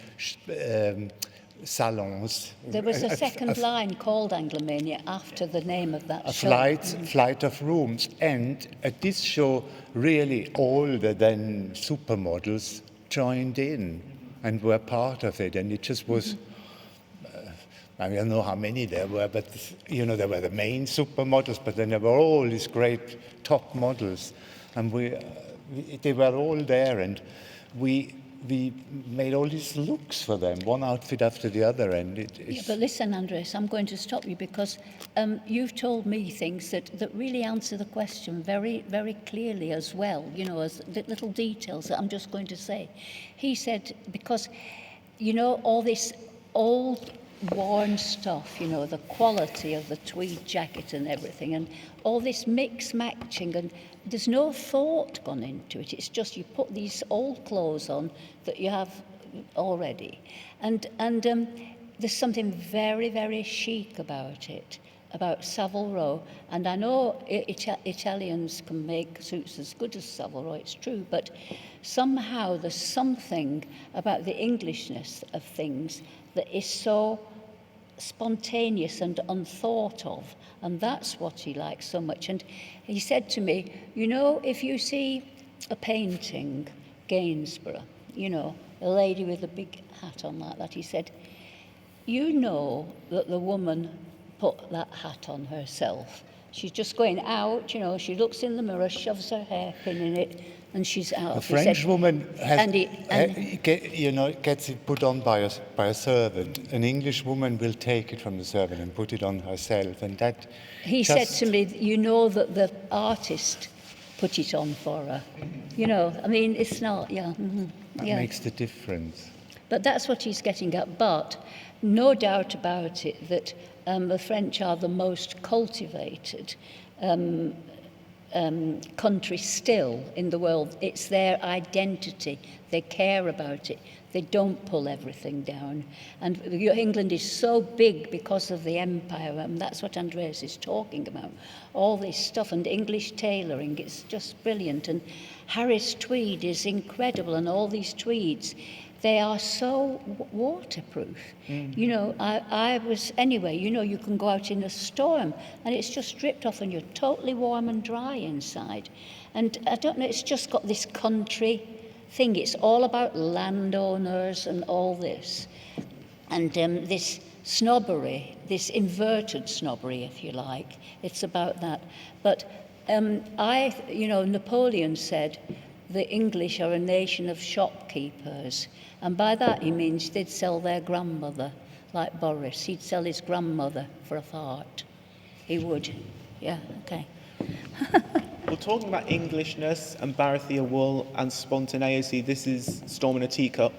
salons. There was a second line called Anglomania after the name of that show. Flight of rooms. And at this show, really all the then supermodels joined in and were part of it. And it just was, I don't know how many there were, but there were the main supermodels, but then there were all these great top models. And they were all there, and we made all these looks for them, one outfit after the other. And yeah, but listen, Andreas, I'm going to stop you, because you've told me things that really answer the question very, very clearly as well, as little details that I'm just going to say. He said, because, all this old worn stuff, the quality of the tweed jacket and everything, and all this mix matching, and there's no thought gone into it. It's just you put these old clothes on that you have already, and there's something very, very chic about it, about Savile Row. And I know Italians can make suits as good as Savile Row, it's true, but somehow there's something about the Englishness of things that is so spontaneous and unthought of, and that's what he likes so much. And he said to me, if you see a painting, Gainsborough, a lady with a big hat on like that, he said, that the woman put that hat on herself. She's just going out, she looks in the mirror, shoves her hairpin in it, and she's out. A French woman gets it put on by a servant. An English woman will take it from the servant and put it on herself, and that. He said to me, that the artist put it on for her. It's not. Yeah. Mm-hmm. That makes the difference. But that's what he's getting at. But no doubt about it that the French are the most cultivated country still in the world. It's their identity. They care about it. They don't pull everything down. And England is so big because of the empire, and that's what Andreas is talking about. All this stuff, and English tailoring, it's just brilliant. And Harris tweed is incredible, and all these tweeds, they are so waterproof. I was, anyway, you can go out in a storm and it's just stripped off and you're totally warm and dry inside. And I don't know, it's just got this country thing. It's all about landowners and all this. And this snobbery, this inverted snobbery, if you like, it's about that. But Napoleon said, the English are a nation of shopkeepers. And by that he means they'd sell their grandmother, like Boris. He'd sell his grandmother for a fart. He would. Yeah, okay. Well, talking about Englishness and Barathea wool and spontaneity, this is Storm in a Teacup.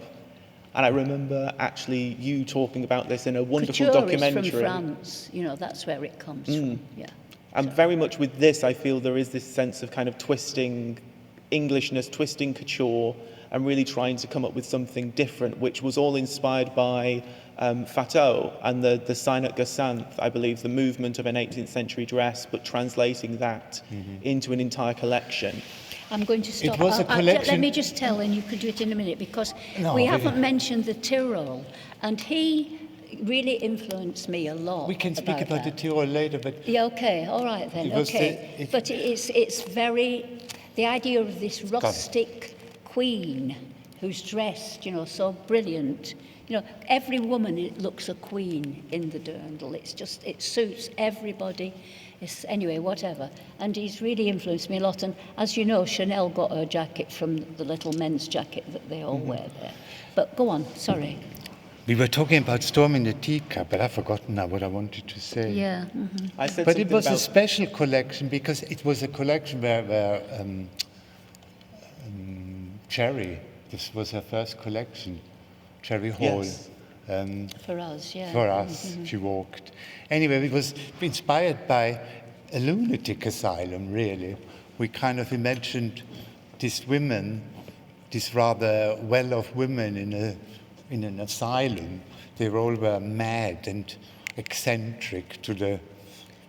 And I remember actually you talking about this in a wonderful Couture documentary. Is from France. That's where it comes from. Yeah. And very much with this, I feel there is this sense of kind of twisting Englishness, twisting couture, and really trying to come up with something different, which was all inspired by Fatou and the Sainak Gasanth, I believe, the movement of an 18th century dress, but translating that into an entire collection. I'm going to stop. It was a collection. Let me just tell, and you could do it in a minute, because No, we haven't mentioned the Tyrol, and he really influenced me a lot. We can speak about the Tyrol later, but Yeah, okay, all right then, It was okay. But it's very, the idea of this rustic queen who's dressed, you know, so brilliant. You know, every woman looks a queen in the dirndl. It's just, it suits everybody. It's, anyway, whatever. And he's really influenced me a lot. And as you know, Chanel got her jacket from the little men's jacket that they all wear there. But go on, sorry. we were talking about Storm in the Teacup, but I've forgotten now what I wanted to say. Yeah. I said But it something was a about- special collection because it was a collection where Cherry, this was her first collection, Cherry Hall. Yes. For us, yeah. For us, she walked. Anyway, it was inspired by a lunatic asylum, really. We kind of imagined these women, these rather well-off women in an asylum. They all were mad and eccentric to the...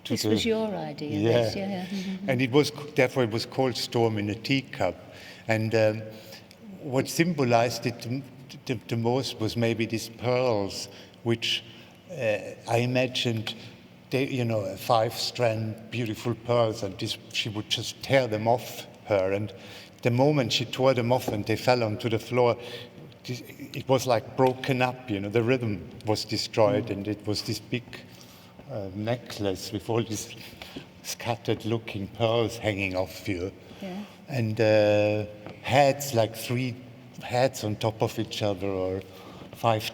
This was your idea, Yeah. this, yeah. And it was, therefore it was called Storm in a Teacup. And what symbolized it the most was maybe these pearls, which I imagined, they, you know, 5-strand beautiful pearls, and she would just tear them off her. And the moment she tore them off and they fell onto the floor, it was like broken up, you know, the rhythm was destroyed, and it was this big necklace with all these scattered looking pearls hanging off you. Yeah. And heads, like 3 heads on top of each other, or 5,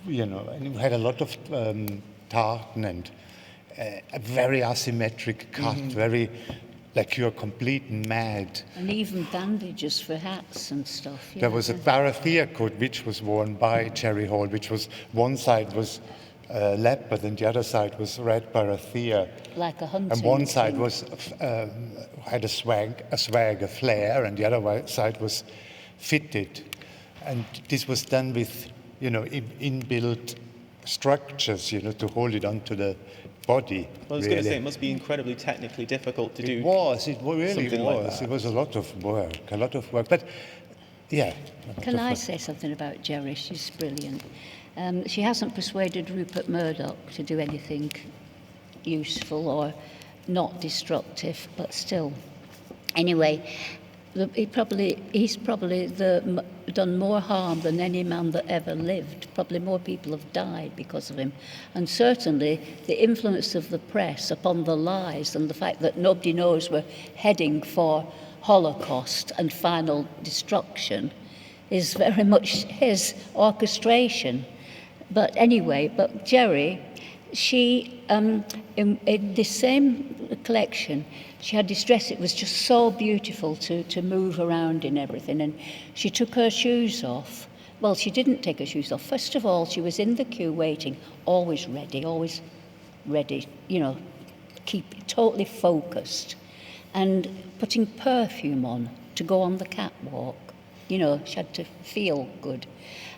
you know, and it had a lot of tartan and a very asymmetric cut, very like you're complete and mad. And even bandages for hats and stuff. Yeah. There was a Barathea coat which was worn by Cherry Hall, which was, one side was leopard and the other side was red Barathea. Like a hunting And one side thing. was had a swag, a flare, and the other side was fitted. And this was done with, you know, inbuilt structures, you know, to hold it onto the body. I was going to say, it must be incredibly technically difficult to do. It really something like was. that. It was a lot of work. But, yeah. Can I say something about Jerry? She's brilliant. She hasn't persuaded Rupert Murdoch to do anything useful or not destructive, but still. Anyway, he's probably done more harm than any man that ever lived. Probably more people have died because of him. And certainly the influence of the press upon the lies and the fact that nobody knows we're heading for Holocaust and final destruction is very much his orchestration. But anyway, but Jerry, she, in this same collection, she had this dress. It was just so beautiful to move around in everything. And she took her shoes off. Well, she didn't take her shoes off. First of all, she was in the queue waiting, always ready, you know, keep totally focused. And putting perfume on to go on the catwalk. You know, she had to feel good.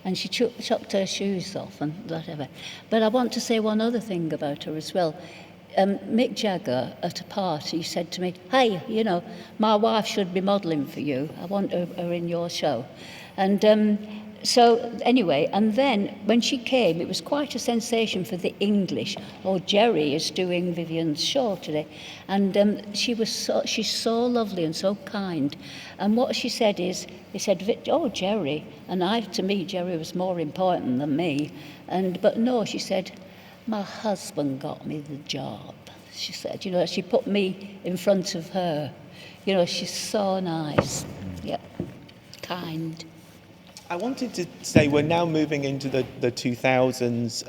And she chucked her shoes off and whatever. But I want to say one other thing about her as well. Mick Jagger at a party said to me, "Hey, you know, my wife should be modelling for you. I want her in your show." And so anyway, and then when she came, it was quite a sensation for the English. Oh, Jerry is doing Vivienne's show today. And she's so lovely and so kind. And what she said is, they said, "Oh, Jerry." And to me, Jerry was more important than me. But no, she said, "My husband got me the job." She said, you know, she put me in front of her. You know, she's so nice. Yeah, kind. I wanted to say we're now moving into the 2000s,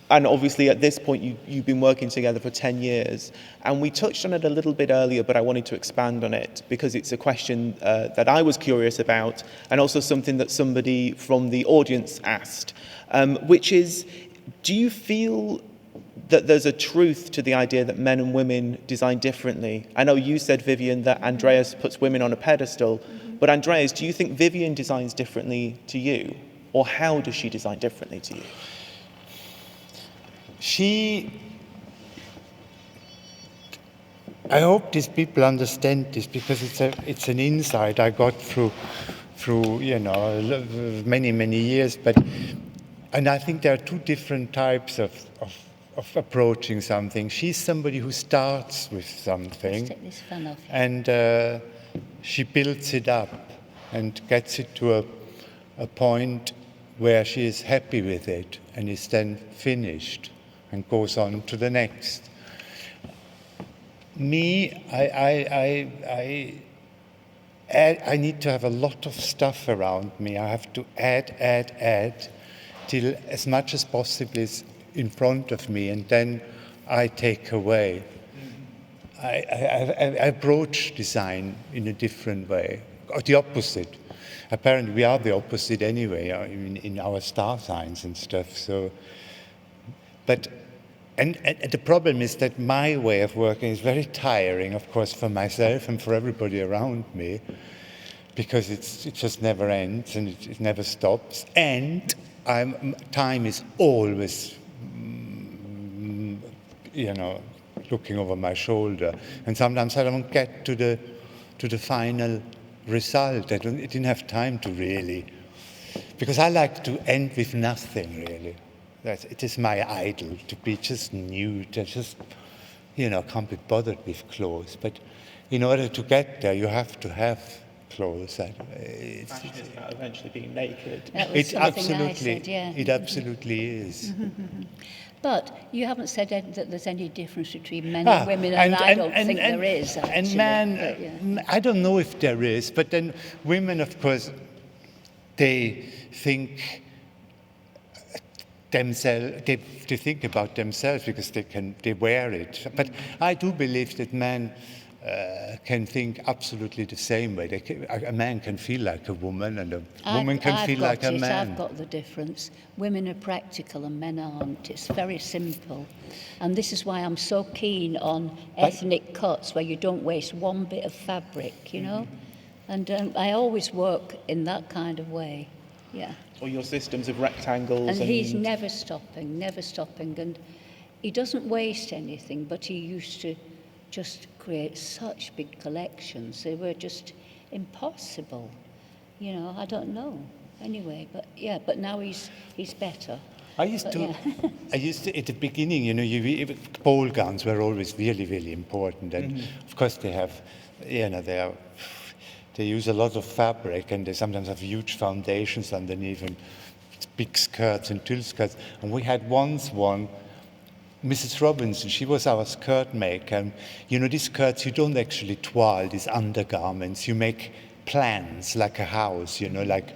and obviously at this point you've been working together for 10 years, and we touched on it a little bit earlier, but I wanted to expand on it because it's a question that I was curious about, and also something that somebody from the audience asked, which is, do you feel that there's a truth to the idea that men and women design differently. I know you said, Vivienne, that Andreas puts women on a pedestal, but Andreas, do you think Vivienne designs differently to you? Or how does she design differently to you? I hope these people understand this, because it's an insight I got through many years. And I think there are two different types of approaching something. She's somebody who starts with something, Let's take this fan off. and she builds it up and gets it to a point where she is happy with it and is then finished and goes on to the next. Me, I need to have a lot of stuff around me. I have to add till as much as possible is in front of me, and then I take away. I approach design in a different way, or the opposite. Apparently, we are the opposite anyway in our star signs and stuff. So, and the problem is that my way of working is very tiring, of course, for myself and for everybody around me, because it just never ends and it never stops. And time is always, looking over my shoulder. And sometimes I don't get to the final result. I didn't have time to really, because I like to end with nothing really. It is my idol to be just nude. I just, can't be bothered with clothes. But in order to get there, you have to have clothes. Fashion is about eventually being naked. That was It something I absolutely, said, yeah. it absolutely is. But you haven't said that there's any difference between men and women, and I don't think there is, actually. And men, I don't know if there is, but then women, of course, they think themselves, they think about themselves because they wear it. But I do believe that men can think absolutely the same way. A man can feel like a woman, and a woman can feel like a man. I've got the difference. Women are practical and men aren't. It's very simple. And this is why I'm so keen on ethnic cuts, where you don't waste one bit of fabric, And I always work in that kind of way, yeah. Or your systems of rectangles. And he's never stopping. And he doesn't waste anything, but he used to just create such big collections. They were just impossible. I don't know. Anyway, but now he's better. I used to, at the beginning, ball gowns were always really, really important. And of course they have, they use a lot of fabric, and they sometimes have huge foundations underneath and big skirts and tulle skirts. And we had once one, Mrs. Robinson, she was our skirt maker. And, these skirts, you don't actually toile these undergarments. You make plans like a house, like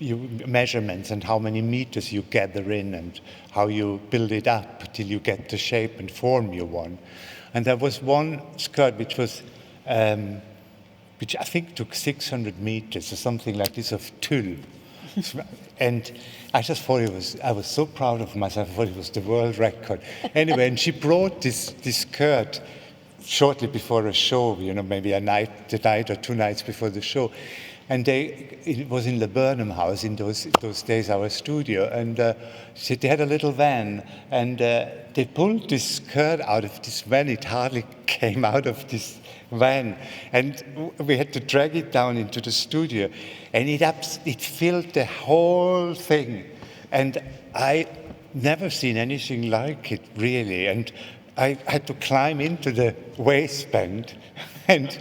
measurements and how many meters you gather in and how you build it up till you get the shape and form you want. And there was one skirt which was, which I think took 600 meters or something like this of tulle. And I just thought I was so proud of myself. I thought it was the world record. Anyway, and she brought this skirt shortly before a show, maybe the night or 2 nights before the show. And it was in the Burnham House in those days, our studio. And they had a little van, and they pulled this skirt out of this van. It hardly came out of this van, and we had to drag it down into the studio, and it filled the whole thing. And I never seen anything like it, really. And I had to climb into the waistband and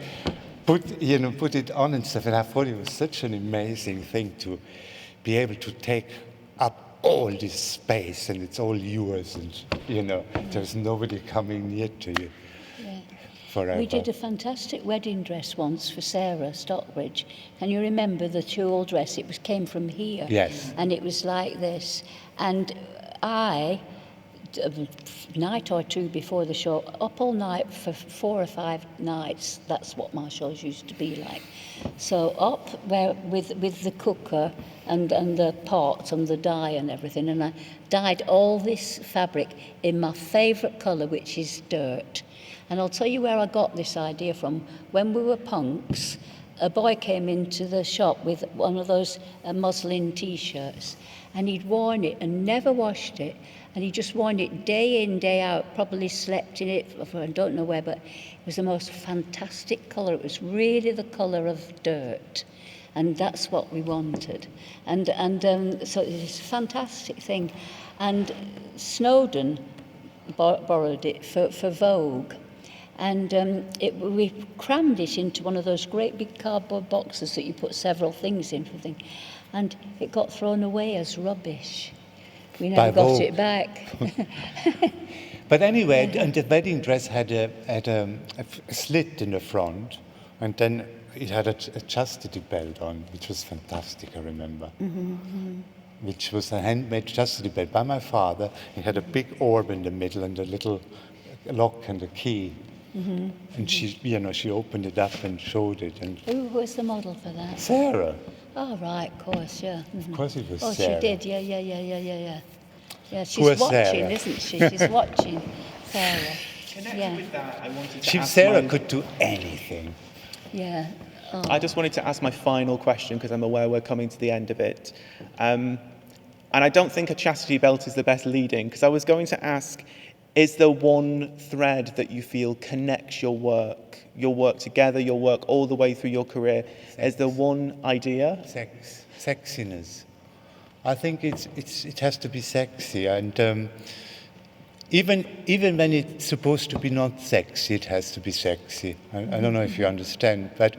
put it on and stuff. And I thought it was such an amazing thing to be able to take up all this space, and it's all yours, and there's nobody coming near to you. Yeah. Forever. We did a fantastic wedding dress once for Sarah Stockbridge. Can you remember the tulle dress? It came from here. Yes. And it was like this. And I night or two before the show, up all night for 4 or 5 nights. That's what my shows used to be like. So up where with the cooker and the pot and the dye and everything, and I dyed all this fabric in my favourite colour, which is dirt. And I'll tell you where I got this idea from. When we were punks, a boy came into the shop with one of those muslin T-shirts, and he'd worn it and never washed it, and he just worn it day in, day out, probably slept in it for I don't know where, but it was the most fantastic colour. It was really the colour of dirt, and that's what we wanted. And so it's a fantastic thing. And Snowden borrowed it for Vogue. And we crammed it into one of those great big cardboard boxes that you put several things in, and it got thrown away as rubbish. We never got it back. But anyway, and the wedding dress had a slit in the front, and then it had a chastity belt on, which was fantastic, I remember. Which was a handmade chastity belt by my father. It had a big orb in the middle and a little lock and a key. And she opened it up and showed it. And Who was the model for that? Sarah. Oh, right, of course, yeah. Of course it was Oh, Sarah. she did, yeah. Yeah, she's Poor watching, Sarah. isn't she? She's watching, Sarah. Connected with that, I wanted to ask Sarah could do anything. Yeah. Oh. I just wanted to ask my final question because I'm aware we're coming to the end of it. And I don't think a chastity belt is the best lead-in, because I was going to ask, is there one thread that you feel connects your work together, your work all the way through your career? Is there one idea? Sexiness. I think it has to be sexy, and even when it's supposed to be not sexy, it has to be sexy. I don't know if you understand, but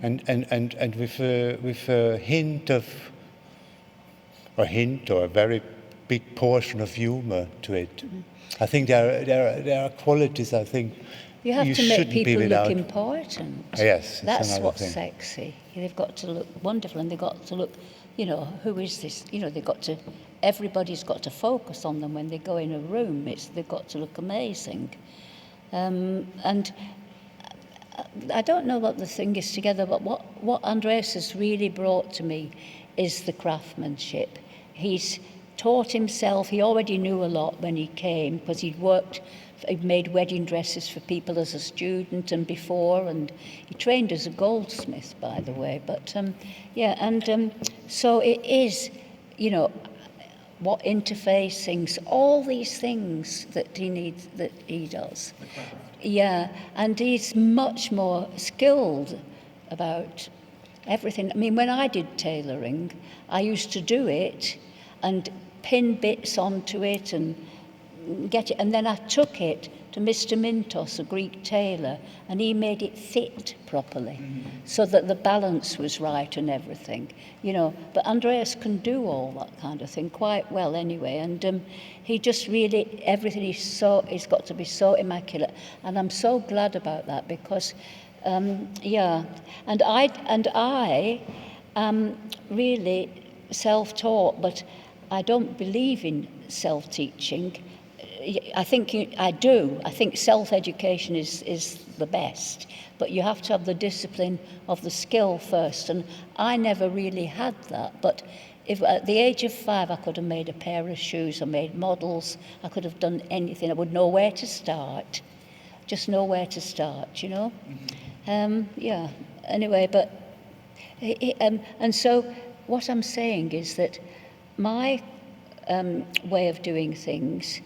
and with a hint or a very big portion of humor to it. I think there are qualities. I think you have to make people look important. Yes, that's what's thing. Sexy. They've got to look wonderful, and they've got to look. Who is this? They've got to. Everybody's got to focus on them when they go in a room. They've got to look amazing, and I don't know what the thing is together, but what Andreas has really brought to me is the craftsmanship. He's taught himself. He already knew a lot when he came because he'd made wedding dresses for people as a student and before, and he trained as a goldsmith, by the way. But so it is, what interfacings, all these things that he needs, that he does. Yeah, and he's much more skilled about everything. I mean, when I did tailoring, I used to do it and pin bits onto it and get it, and then I took it to Mr. Mintos, a Greek tailor, and he made it fit properly so that the balance was right and everything, But Andreas can do all that kind of thing quite well anyway, and he just really, everything he's got to be so immaculate, and I'm so glad about that because, and I am really self-taught, but I don't believe in self-teaching. I think I do. I think self-education is the best, but you have to have the discipline of the skill first, and I never really had that. But if at the age of 5 I could have made a pair of shoes, I made models, I could have done anything. I would know where to start, just know where to start, Anyway, but and so what I'm saying is that my way of doing things,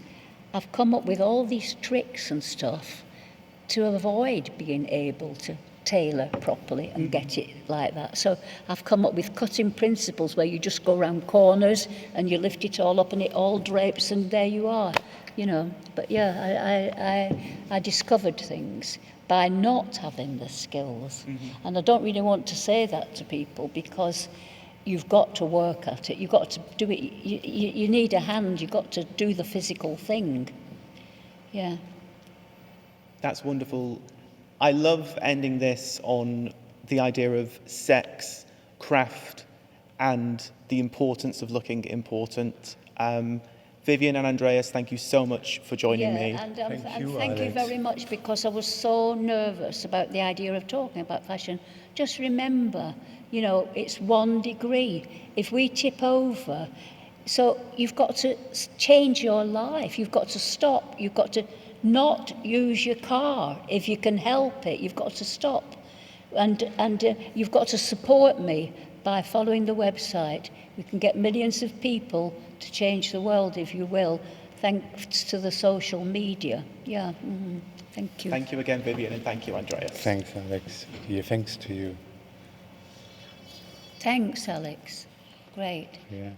I've come up with all these tricks and stuff to avoid being able to tailor properly and get it like that. So I've come up with cutting principles where you just go around corners and you lift it all up and it all drapes and there you are, But I discovered things by not having the skills. And I don't really want to say that to people because you've got to work at it. You've got to do it. You need a hand. You've got to do the physical thing. Yeah. That's wonderful. I love ending this on the idea of sex, craft, and the importance of looking important. Vivienne and Andreas, thank you so much for joining me. And Thank you, thank you Alex. very much, because I was so nervous about the idea of talking about fashion. Just remember, you know, it's 1 degree. If we tip over, so you've got to change your life. You've got to stop. You've got to not use your car if you can help it. You've got to stop, and you've got to support me by following the website. We can get millions of people to change the world, if you will, thanks to the social media. Yeah, thank you. Thank you again, Vivienne, and thank you, Andreas. Thanks, Alex. Yeah, thanks to you. Thanks, Alex. Great. Yeah.